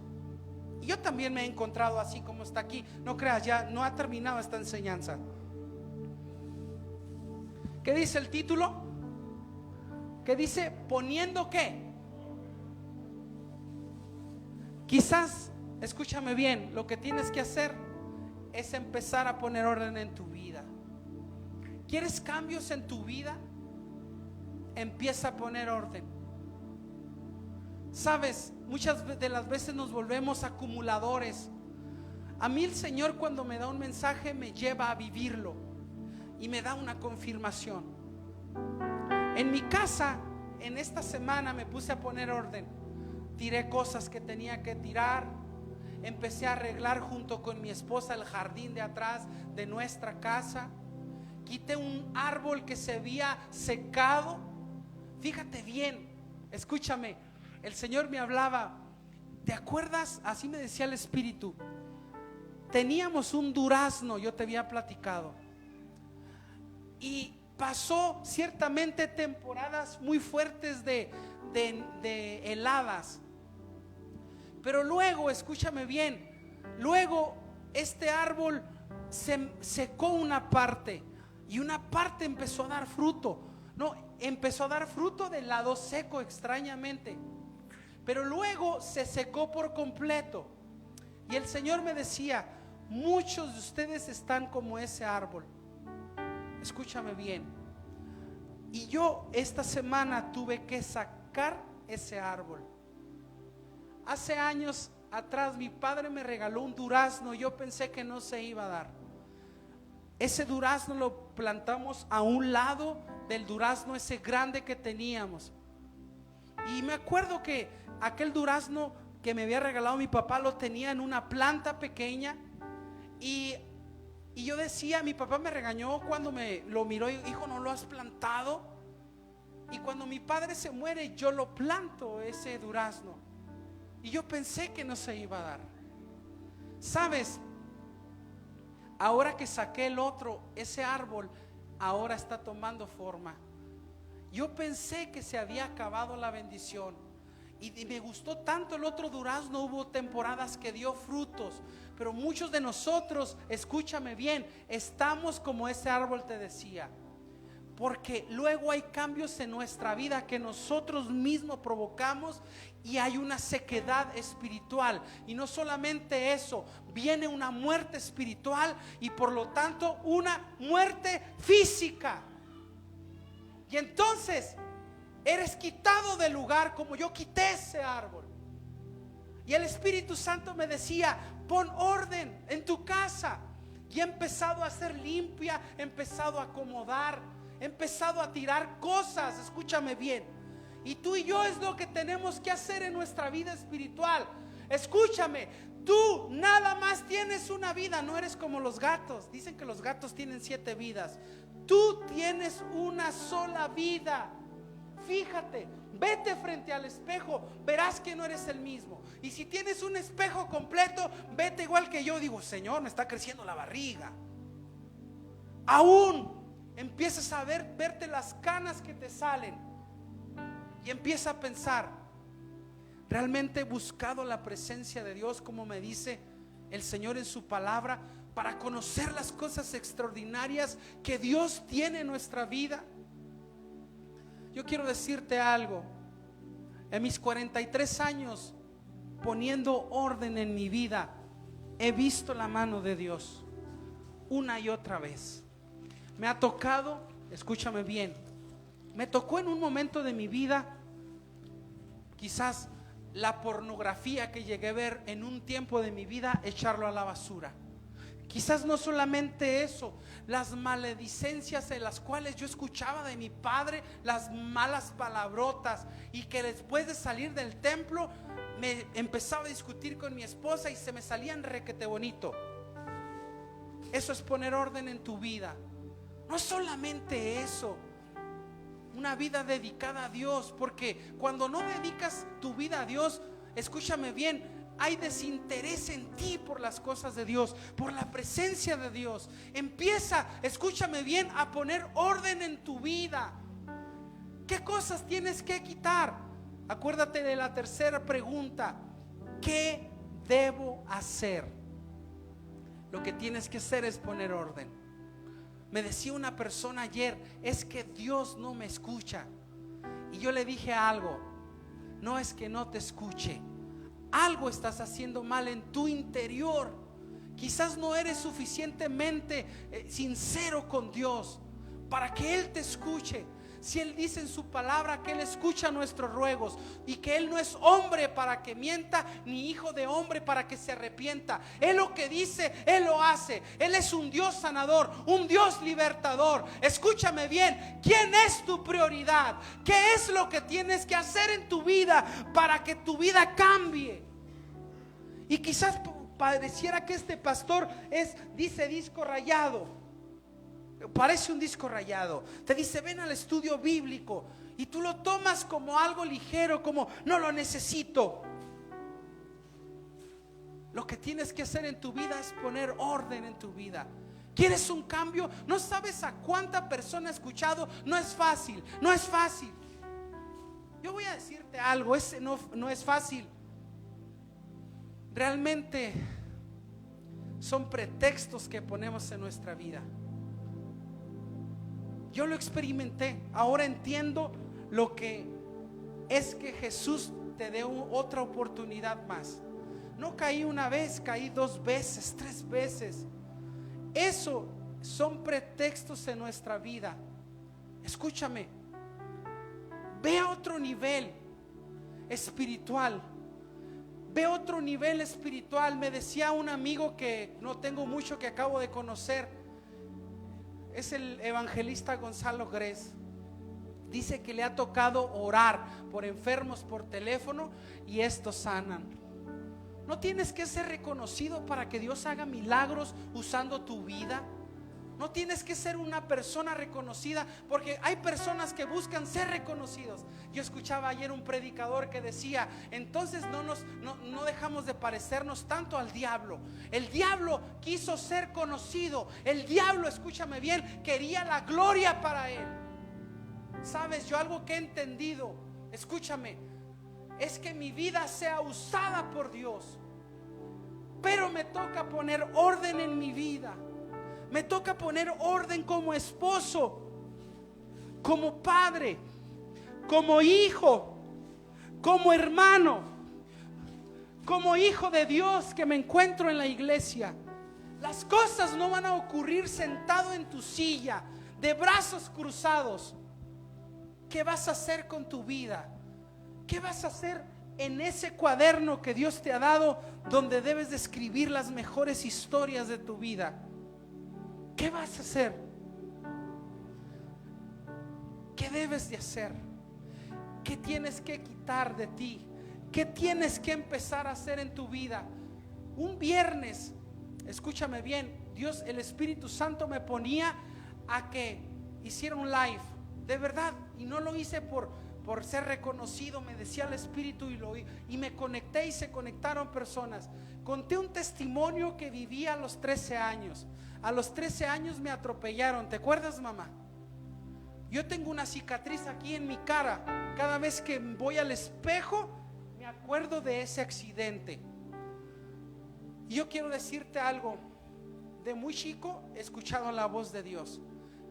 Y yo también me he encontrado así como está aquí. No creas, ya no ha terminado esta enseñanza. ¿Qué dice el título? ¿Qué dice? ¿Poniendo qué? Quizás, escúchame bien, lo que tienes que hacer es empezar a poner orden en tu vida. ¿Quieres cambios en tu vida? Empieza a poner orden. Sabes, muchas de las veces nos volvemos acumuladores. A mí el Señor, cuando me da un mensaje, me lleva a vivirlo y me da una confirmación. En mi casa, en esta semana me puse a poner orden. Tiré cosas que tenía que tirar. Empecé a arreglar junto con mi esposa el jardín de atrás de nuestra casa. Quité un árbol que se había secado. Fíjate bien, escúchame. El Señor me hablaba. ¿Te acuerdas? Así me decía el Espíritu. Teníamos un durazno, yo te había platicado. Y pasó ciertamente temporadas muy fuertes de heladas. Pero luego, escúchame bien, luego este árbol se secó una parte y una parte empezó a dar fruto. No, empezó a dar fruto del lado seco, extrañamente. Pero luego se secó por completo. Y el Señor me decía: muchos de ustedes están como ese árbol. Escúchame bien. Y yo esta semana tuve que sacar ese árbol. Hace años atrás mi padre me regaló un durazno. Yo pensé que no se iba a dar. Ese durazno lo plantamos a un lado del durazno ese grande que teníamos. Y me acuerdo que aquel durazno que me había regalado mi papá lo tenía en una planta pequeña. Y yo decía, mi papá me regañó cuando me lo miró, hijo, ¿no lo has plantado? Y cuando mi padre se muere, yo lo planto, ese durazno. Y yo pensé que no se iba a dar. ¿Sabes? Ahora que saqué el otro, ese árbol ahora está tomando forma. Yo pensé que se había acabado la bendición. Y me gustó tanto el otro durazno. Hubo temporadas que dio frutos. Pero muchos de nosotros, escúchame bien, estamos como ese árbol te decía. Porque luego hay cambios en nuestra vida que nosotros mismos provocamos y hay una sequedad espiritual. Y no solamente eso, viene una muerte espiritual y por lo tanto una muerte física. Y entonces eres quitado del lugar como yo quité ese árbol. Y el Espíritu Santo me decía, pon orden en tu casa. Y he empezado a hacer limpia, he empezado a acomodar, he empezado a tirar cosas, escúchame bien. Y tú y yo es lo que tenemos que hacer en nuestra vida espiritual. Escúchame, tú nada más tienes una vida, no eres como los gatos. Dicen que los gatos tienen 7 vidas. Tú tienes una sola vida. Fíjate, vete frente al espejo, verás que no eres el mismo. Y si tienes un espejo completo, vete igual que yo. Digo, Señor, me está creciendo la barriga. Aún empiezas a verte las canas que te salen. Y empieza a pensar, ¿realmente he buscado la presencia de Dios como me dice el Señor en su palabra, para conocer las cosas extraordinarias que Dios tiene en nuestra vida? Yo quiero decirte algo. En mis 43 años poniendo orden en mi vida, he visto la mano de Dios una y otra vez. Me ha tocado, escúchame bien, me tocó en un momento de mi vida, quizás la pornografía que llegué a ver en un tiempo de mi vida, echarlo a la basura. Quizás no solamente eso, las maledicencias en las cuales yo escuchaba de mi padre, las malas palabrotas, y que después de salir del templo me empezaba a discutir con mi esposa y se me salían requete bonito. Eso es poner orden en tu vida. No solamente eso, una vida dedicada a Dios, porque cuando no dedicas tu vida a Dios, escúchame bien, hay desinterés en ti por las cosas de Dios, por la presencia de Dios. Empieza, escúchame bien, a poner orden en tu vida. ¿Qué cosas tienes que quitar? Acuérdate de la tercera pregunta: ¿qué debo hacer? Lo que tienes que hacer es poner orden. Me decía una persona ayer, es que Dios no me escucha. Y yo le dije algo: no es que no te escuche, algo estás haciendo mal en tu interior. Quizás no eres suficientemente sincero con Dios para que Él te escuche. Si Él dice en su palabra que Él escucha nuestros ruegos y que Él no es hombre para que mienta, ni hijo de hombre para que se arrepienta. Él lo que dice, Él lo hace. Él es un Dios sanador, un Dios libertador. Escúchame bien, ¿quién es tu prioridad? ¿Qué es lo que tienes que hacer en tu vida para que tu vida cambie? Y quizás pareciera que este pastor dice disco rayado. Parece un disco rayado. Te dice ven al estudio bíblico y tú lo tomas como algo ligero, como no lo necesito. Lo que tienes que hacer en tu vida es poner orden en tu vida. ¿Quieres un cambio? No sabes a cuánta persona he escuchado, no es fácil, no es fácil. Yo voy a decirte algo, no es fácil. Realmente son pretextos que ponemos en nuestra vida. Yo lo experimenté, ahora entiendo lo que es que Jesús te dé otra oportunidad más. No caí una vez, caí 2 veces, 3 veces. Eso son pretextos en nuestra vida. Escúchame, ve a otro nivel. espiritual. Ve otro nivel espiritual. Me decía un amigo que no tengo mucho, que acabo de conocer, es el evangelista Gonzalo Gres. Dice que le ha tocado orar por enfermos por teléfono y estos sanan. No tienes que ser reconocido para que Dios haga milagros usando tu vida. No tienes que ser una persona reconocida, porque hay personas que buscan ser reconocidos. Yo escuchaba ayer un predicador que decía: entonces no dejamos de parecernos tanto al diablo. El diablo quiso ser conocido. El diablo, escúchame bien, quería la gloria para él. Sabes, yo algo que he entendido, escúchame, es que mi vida sea usada por Dios, pero me toca poner orden en mi vida. Me toca poner orden como esposo, como padre, como hijo, como hermano, como hijo de Dios que me encuentro en la iglesia. Las cosas no van a ocurrir sentado en tu silla, de brazos cruzados. ¿Qué vas a hacer con tu vida? ¿Qué vas a hacer en ese cuaderno que Dios te ha dado, donde debes de escribir las mejores historias de tu vida? ¿Qué vas a hacer? ¿Qué debes de hacer? ¿Qué tienes que quitar de ti? ¿Qué tienes que empezar a hacer en tu vida? Un viernes, escúchame bien, Dios, el Espíritu Santo me ponía a que hiciera un live, de verdad, y no lo hice por ser reconocido. Me decía el Espíritu y me conecté, y se conectaron personas. Conté un testimonio que viví a los 13 años. A los 13 años me atropellaron. ¿Te acuerdas, mamá? Yo tengo una cicatriz aquí en mi cara. Cada vez que voy al espejo me acuerdo de ese accidente. Y yo quiero decirte algo. De muy chico he escuchado la voz de Dios,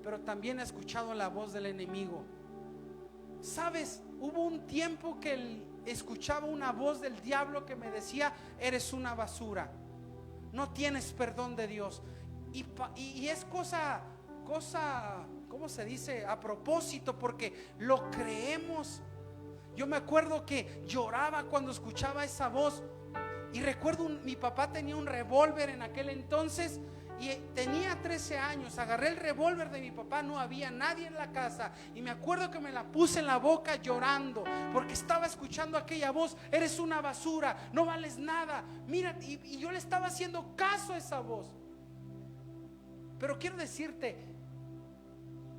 pero también he escuchado la voz del enemigo. ¿Sabes? Hubo un tiempo que escuchaba una voz del diablo que me decía: eres una basura, no tienes perdón de Dios. Y es cosa, ¿cómo se dice? A propósito, porque lo creemos. Yo me acuerdo que lloraba cuando escuchaba esa voz. Y recuerdo, mi papá tenía un revólver en aquel entonces, y tenía 13 años. Agarré el revólver de mi papá, no había nadie en la casa, y me acuerdo que me la puse en la boca llorando, porque estaba escuchando aquella voz: eres una basura, no vales nada. Mira, y yo le estaba haciendo caso a esa voz. Pero quiero decirte,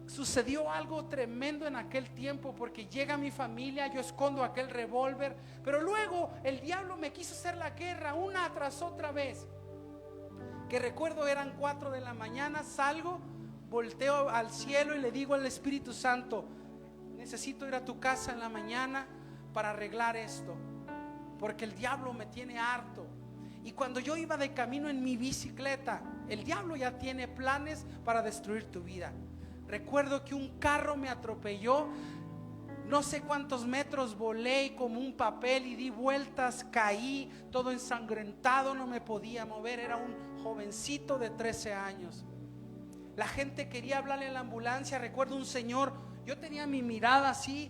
sucedió algo tremendo en aquel tiempo, porque llega mi familia, yo escondo aquel revólver, pero luego el diablo me quiso hacer la guerra una tras otra vez. Que recuerdo, eran 4 de la mañana, salgo, volteo al cielo y le digo al Espíritu Santo: necesito ir a tu casa en la mañana para arreglar esto, porque el diablo me tiene harto. Y cuando yo iba de camino en mi bicicleta, el diablo ya tiene planes para destruir tu vida. Recuerdo que un carro me atropelló, no sé cuántos metros volé como un papel y di vueltas, caí todo ensangrentado, no me podía mover. Era un jovencito de 13 años. La gente quería hablarle a la ambulancia. Recuerdo un señor, yo tenía mi mirada así,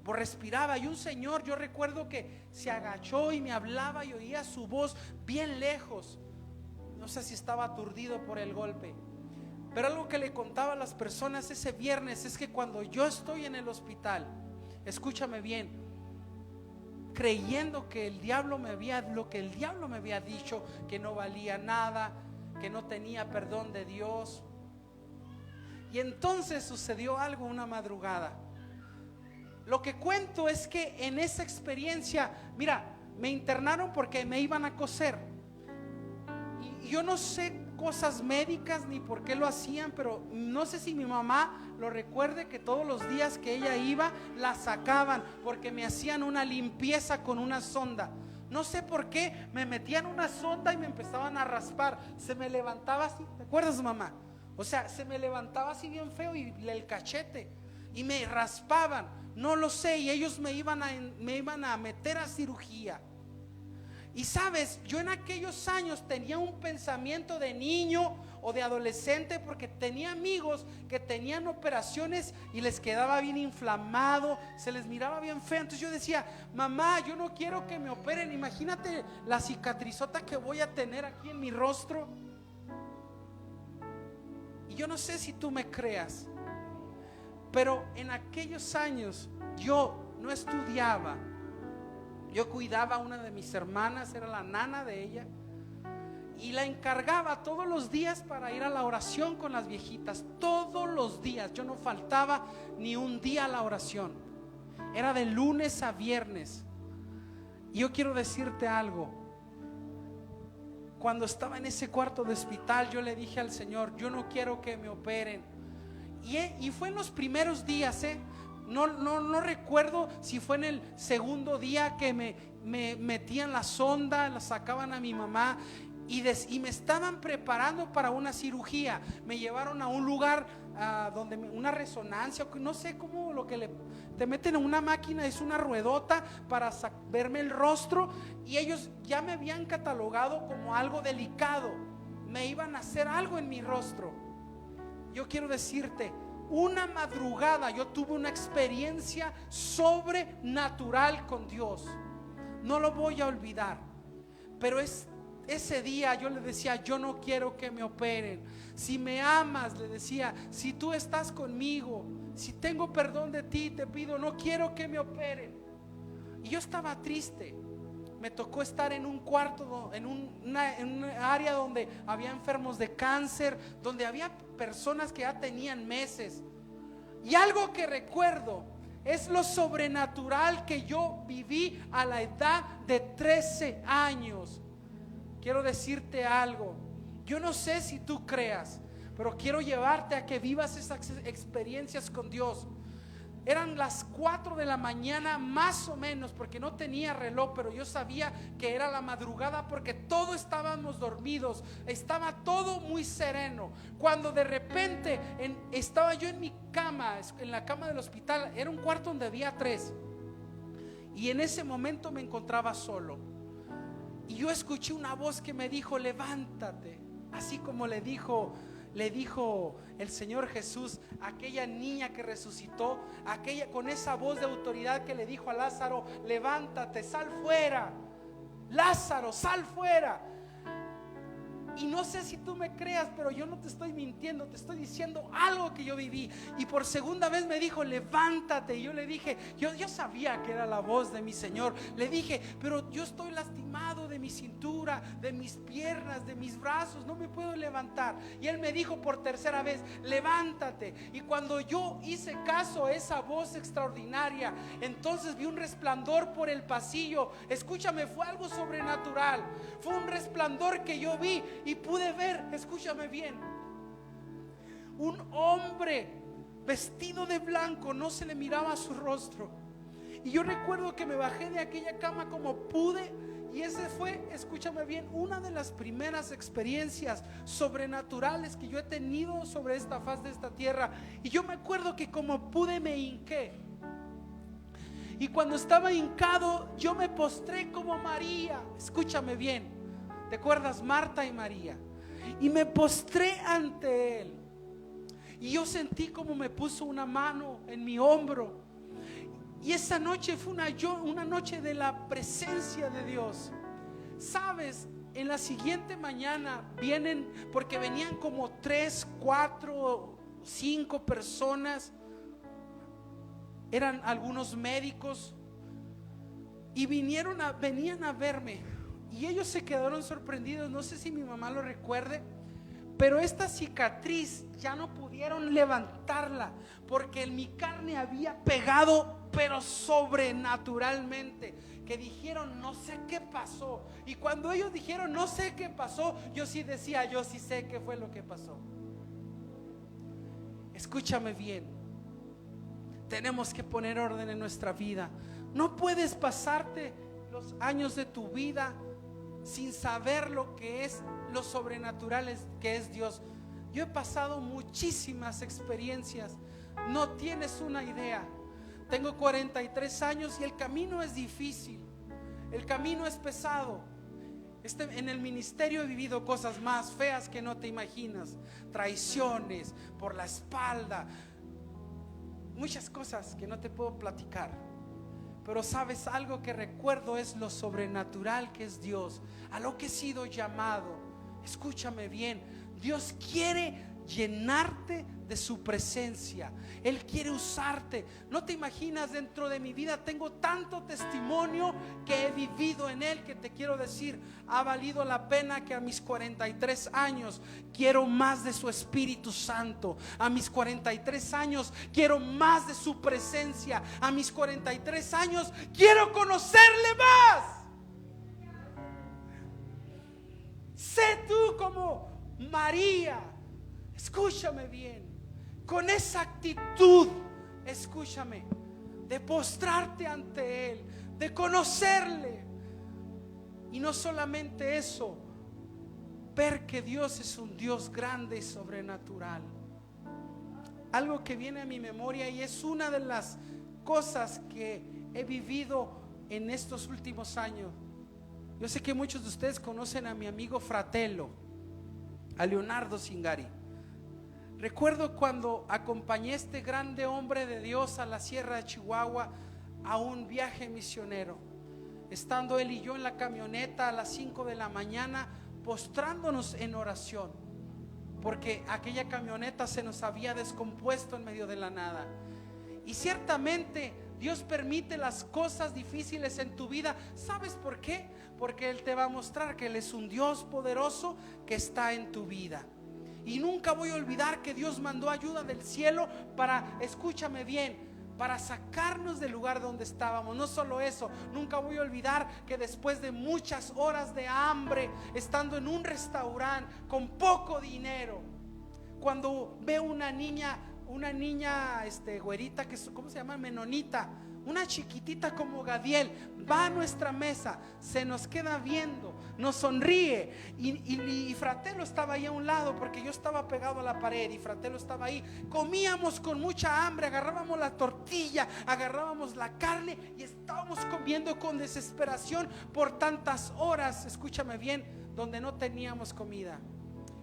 respiraba, y un señor, yo recuerdo que se agachó y me hablaba, y oía su voz bien lejos. No sé si estaba aturdido por el golpe. Pero algo que le contaba a las personas ese viernes es que cuando yo estoy en el hospital, escúchame bien, creyendo que lo que el diablo me había dicho, que no valía nada, que no tenía perdón de Dios. Y entonces sucedió algo una madrugada. Lo que cuento es que en esa experiencia, mira, me internaron porque me iban a coser. Y yo no sé cosas médicas ni por qué lo hacían, pero no sé si mi mamá lo recuerde, que todos los días que ella iba la sacaban porque me hacían una limpieza con una sonda. No sé por qué me metían una sonda y me empezaban a raspar. Se me levantaba así, ¿te acuerdas, mamá? O sea, se me levantaba así bien feo y el cachete, y me raspaban, no lo sé, y ellos me iban a meter a cirugía. Y sabes, yo en aquellos años tenía un pensamiento de niño o de adolescente, porque tenía amigos que tenían operaciones y les quedaba bien inflamado, se les miraba bien feo. Entonces yo decía, mamá, yo no quiero que me operen, imagínate la cicatrizota que voy a tener aquí en mi rostro. Y yo no sé si tú me creas, pero en aquellos años yo no estudiaba. Yo cuidaba a una de mis hermanas, era la nana de ella, y la encargaba todos los días para ir a la oración con las viejitas. Todos los días, yo no faltaba ni un día a la oración. Era de lunes a viernes. Y yo quiero decirte algo. Cuando estaba en ese cuarto de hospital, yo le dije al Señor, yo no quiero que me operen. Y fue en los primeros días, No recuerdo si fue en el segundo día que me metían la sonda, la sacaban a mi mamá y me estaban preparando para una cirugía. Me llevaron a un lugar donde una resonancia, no sé cómo, lo que te meten en una máquina, es una ruedota para verme el rostro, y ellos ya me habían catalogado como algo delicado. Me iban a hacer algo en mi rostro. Yo quiero decirte, una madrugada yo tuve una experiencia sobrenatural con Dios. No lo voy a olvidar. Pero ese día yo le decía, yo no quiero que me operen. Si me amas, le decía, si tú estás conmigo, si tengo perdón de ti, te pido, no quiero que me operen. Y yo estaba triste. Me tocó estar en un cuarto, en un área donde había enfermos de cáncer, donde había personas que ya tenían meses. Y algo que recuerdo es lo sobrenatural que yo viví a la edad de 13 años. Quiero decirte algo. Yo no sé si tú creas, pero quiero llevarte a que vivas esas experiencias con Dios. Eran las 4 de la mañana más o menos, porque no tenía reloj, pero yo sabía que era la madrugada porque todos estábamos dormidos, estaba todo muy sereno. Cuando de repente estaba yo en mi cama, en la cama del hospital, era un cuarto donde había 3, y en ese momento me encontraba solo. Y yo escuché una voz que me dijo, levántate, así como le dijo el Señor Jesús a aquella niña que resucitó, con esa voz de autoridad que le dijo a Lázaro, levántate, sal fuera, Lázaro, sal fuera. Y no sé si tú me creas, pero yo no te estoy mintiendo, te estoy diciendo algo que yo viví. Y por segunda vez me dijo, levántate. Y yo le dije, yo sabía que era la voz de mi Señor. Le dije, pero yo estoy lastimado de mi cintura, de mis piernas, de mis brazos, no me puedo levantar. Y él me dijo por tercera vez, levántate. Y cuando yo hice caso a esa voz extraordinaria, entonces vi un resplandor por el pasillo. Escúchame, fue algo sobrenatural. Fue un resplandor que yo vi y pude ver, escúchame bien, un hombre vestido de blanco, no se le miraba su rostro. Y yo recuerdo que me bajé de aquella cama como pude, y ese fue, escúchame bien, una de las primeras experiencias sobrenaturales que yo he tenido sobre esta faz de esta tierra. Y yo me acuerdo que como pude me hinqué, y cuando estaba hincado yo me postré como María. Escúchame bien, ¿te acuerdas? Marta y María. Y me postré ante él. Y yo sentí como me puso una mano en mi hombro. Y esa noche fue una noche de la presencia de Dios. Sabes, en la siguiente mañana porque venían como 3, 4, 5 personas. Eran algunos médicos. Y venían a verme. Y ellos se quedaron sorprendidos. No sé si mi mamá lo recuerde, pero esta cicatriz ya no pudieron levantarla, porque en mi carne había pegado, pero sobrenaturalmente, que dijeron, no sé qué pasó. Y cuando ellos dijeron, no sé qué pasó, yo sí decía, yo sí sé qué fue lo que pasó. Escúchame bien, tenemos que poner orden en nuestra vida. No puedes pasarte los años de tu vida sin saber lo que es lo sobrenatural que es Dios. Yo he pasado muchísimas experiencias, no tienes una idea. Tengo 43 años y el camino es difícil, el camino es pesado. En el ministerio he vivido cosas más feas que no te imaginas. Traiciones por la espalda, muchas cosas que no te puedo platicar. Pero sabes, algo que recuerdo es lo sobrenatural que es Dios, a lo que he sido llamado. Escúchame bien, Dios quiere llenarte de su presencia. Él quiere usarte. No te imaginas, dentro de mi vida tengo tanto testimonio que he vivido en Él, que te quiero decir, ha valido la pena que a mis 43 años quiero más de su Espíritu Santo. A mis 43 años quiero más de su presencia. A mis 43 años quiero conocerle más. Sé tú como María. Escúchame bien, con esa actitud, escúchame, de postrarte ante Él, de conocerle. Y no solamente eso, ver que Dios es un Dios grande y sobrenatural. Algo que viene a mi memoria, y es una de las cosas que he vivido en estos últimos años. Yo sé que muchos de ustedes conocen a mi amigo Fratello, a Leonardo Zingari. Recuerdo cuando acompañé a este grande hombre de Dios a la Sierra de Chihuahua a un viaje misionero, estando él y yo en la camioneta a las 5 de la mañana, postrándonos en oración, porque aquella camioneta se nos había descompuesto en medio de la nada. Y ciertamente Dios permite las cosas difíciles en tu vida. ¿Sabes por qué? Porque Él te va a mostrar que Él es un Dios poderoso que está en tu vida. Y nunca voy a olvidar que Dios mandó ayuda del cielo para, escúchame bien, para sacarnos del lugar donde estábamos. No solo eso, nunca voy a olvidar que después de muchas horas de hambre, estando en un restaurante con poco dinero, cuando veo una niña güerita, que ¿cómo se llama? Menonita, una chiquitita como Gadiel, va a nuestra mesa, se nos queda viendo, nos sonríe, y Fratello estaba ahí a un lado, porque yo estaba pegado a la pared y Fratello estaba ahí. Comíamos con mucha hambre, agarrábamos la tortilla, agarrábamos la carne y estábamos comiendo con desesperación por tantas horas, escúchame bien, donde no teníamos comida.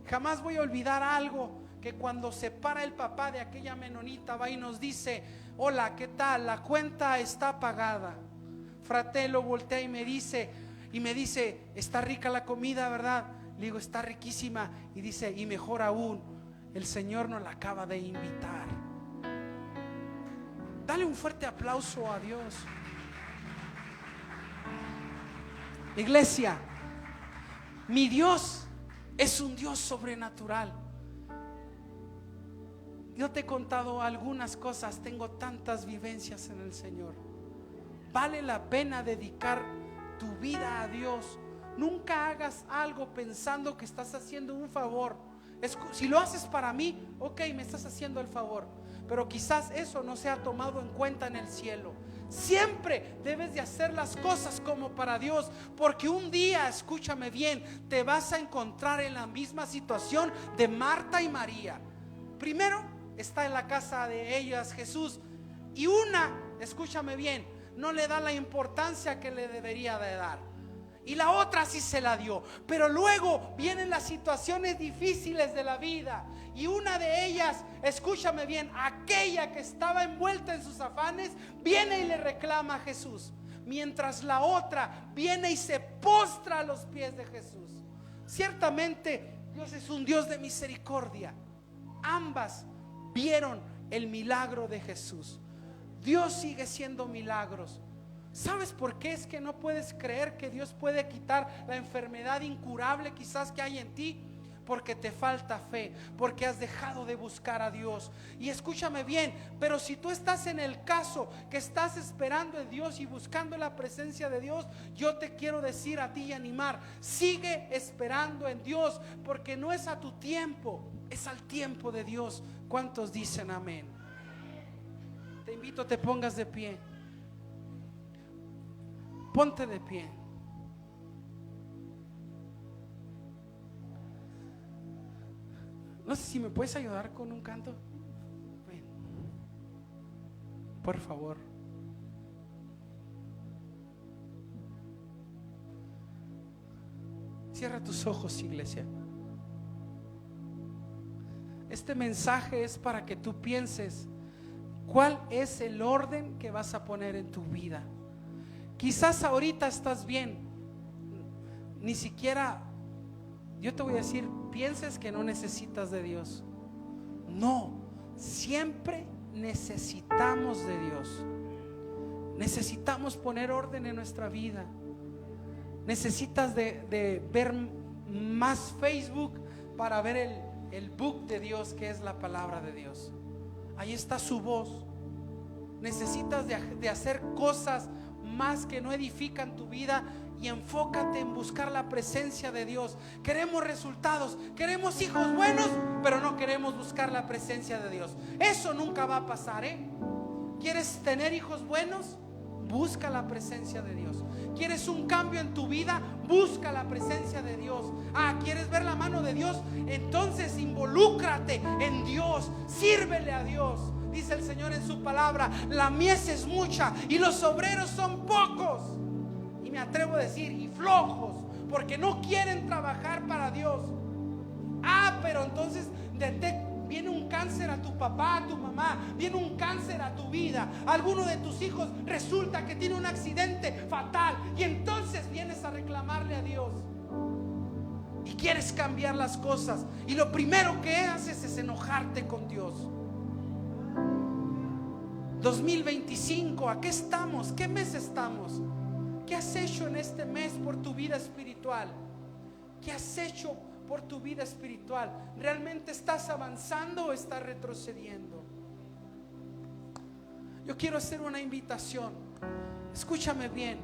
Jamás voy a olvidar algo, que cuando se para el papá de aquella menonita, va y nos dice: hola, ¿qué tal? La cuenta está pagada. Fratello voltea y me dice, está rica la comida, ¿verdad? Le digo, está riquísima. Y dice, y mejor aún, el Señor nos la acaba de invitar. Dale un fuerte aplauso a Dios. Iglesia, mi Dios es un Dios sobrenatural. Yo te he contado algunas cosas, tengo tantas vivencias en el Señor. Vale la pena dedicar tu vida a Dios. Nunca hagas algo pensando que estás haciendo un favor. Si lo haces para mí, ok, me estás haciendo el favor, pero quizás eso no sea tomado en cuenta en el cielo. Siempre debes de hacer las cosas como para Dios, porque un día, escúchame bien, te vas a encontrar en la misma situación de Marta y María. Primero está en la casa de ellas Jesús, y escúchame bien, no le da la importancia que le debería de dar, y la otra sí se la dio. Pero luego vienen las situaciones difíciles de la vida, y una de ellas, escúchame bien, aquella que estaba envuelta en sus afanes, viene y le reclama a Jesús, mientras la otra viene y se postra a los pies de Jesús. Ciertamente Dios es un Dios de misericordia. Ambas vieron el milagro de Jesús. Dios sigue siendo milagros. ¿Sabes por qué es que no puedes creer que Dios puede quitar la enfermedad incurable quizás que hay en ti? Porque te falta fe, porque has dejado de buscar a Dios. Y escúchame bien, pero si tú estás en el caso que estás esperando en Dios y buscando la presencia de Dios, yo te quiero decir a ti y animar: sigue esperando en Dios, porque no es a tu tiempo, es al tiempo de Dios. ¿Cuántos dicen amén? Te invito a que te pongas de pie. Ponte de pie. No sé si me puedes ayudar con un canto. Ven, por favor. Cierra tus ojos, iglesia. Este mensaje es para que tú pienses cuál es el orden que vas a poner en tu vida. Quizás ahorita estás bien, ni siquiera, yo te voy a decir, pienses que no necesitas de Dios. No, siempre necesitamos de Dios. Necesitamos poner orden en nuestra vida. Necesitas de ver más Facebook para ver el book de Dios, que es la palabra de Dios. Ahí está su voz. Necesitas de hacer cosas más que no edifican tu vida, y enfócate en buscar la presencia de Dios. Queremos resultados, queremos hijos buenos, pero no queremos buscar la presencia de Dios. Eso nunca va a pasar, ¿eh? ¿Quieres tener hijos buenos? Busca la presencia de Dios. ¿Quieres un cambio en tu vida? Busca la presencia de Dios. ¿Quieres ver la mano de Dios? Entonces involúcrate en Dios, sírvele a Dios. Dice el Señor en su palabra: la mies es mucha y los obreros son pocos. Y me atrevo a decir, y flojos, porque no quieren trabajar para Dios. Pero entonces viene un cáncer a tu papá, a tu mamá, viene un cáncer a tu vida. Alguno de tus hijos resulta que tiene un accidente fatal, y entonces vienes a reclamarle a Dios y quieres cambiar las cosas, y lo primero que haces es enojarte con Dios. 2025, ¿a qué estamos? ¿Qué mes estamos? ¿Qué has hecho en este mes por tu vida espiritual? ¿Qué has hecho por tu vida espiritual? ¿Realmente estás avanzando o estás retrocediendo? Yo quiero hacer una invitación. Escúchame bien.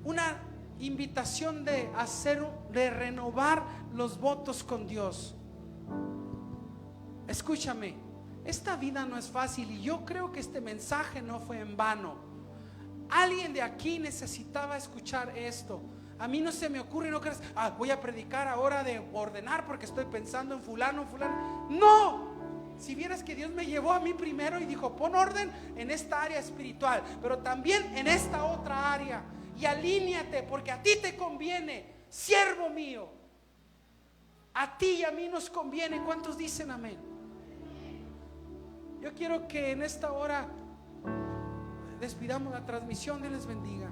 Una invitación de renovar los votos con Dios. Escúchame. Esta vida no es fácil, y yo creo que este mensaje no fue en vano. Alguien de aquí necesitaba escuchar esto. A mí no se me ocurre, no creas, voy a predicar ahora de ordenar porque estoy pensando en fulano. No, si vieras que Dios me llevó a mí primero y dijo: pon orden en esta área espiritual, pero también en esta otra área, y alíñate, porque a ti te conviene, siervo mío. A ti y a mí nos conviene. ¿Cuántos dicen amén? Yo quiero que en esta hora despidamos la transmisión. Dios les bendiga.